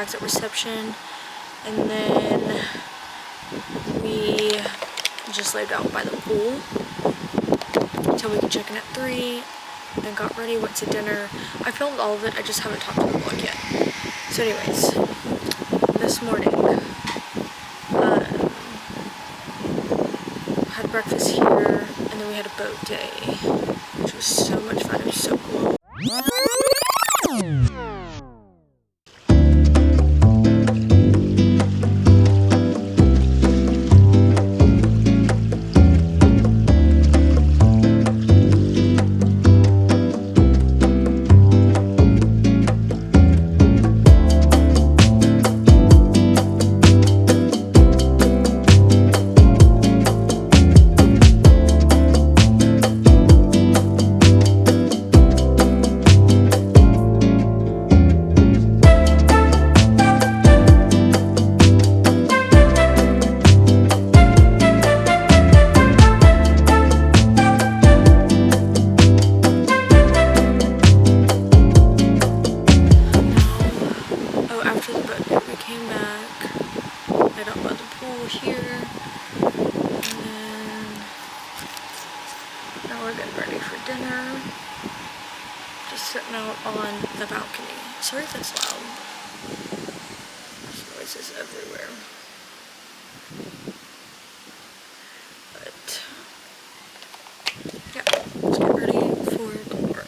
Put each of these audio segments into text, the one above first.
bags at reception, and then we just laid out by the pool until we could check in at 3, then got ready, went to dinner. I filmed all of it, I just haven't talked to the vlog yet. So anyways, this morning, had breakfast here, and then we had a boat day, which was so much fun. It was so cool. Here, and then now we're getting ready for dinner. Just sitting out on the balcony. Sorry if it's loud. There's noises everywhere. But yeah, let's get ready for dinner.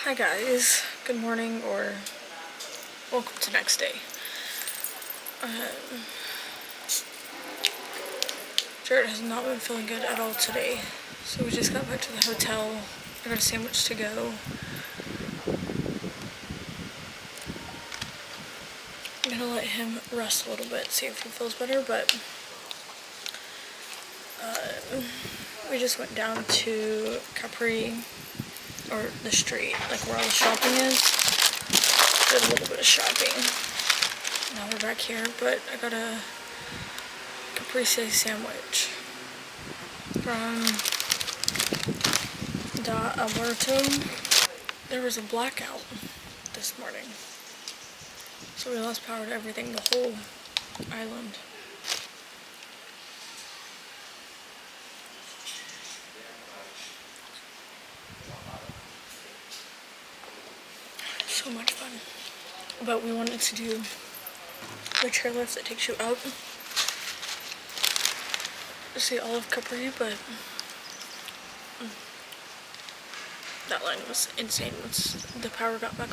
Hi guys, good morning or welcome to next day. Jared has not been feeling good at all today, so we just got back to the hotel. I got a sandwich to go. I'm gonna let him rest a little bit, see if he feels better, but we just went down to Capri, or the street, like where all the shopping is. Did a little bit of shopping. Now we're back here, but I got a Capri sandwich from Da Alberto. There was a blackout this morning, so we lost power to everything, the whole island. So much fun. But we wanted to do the chairlift that takes you up to see all of Capri, but that line was insane once the power got back.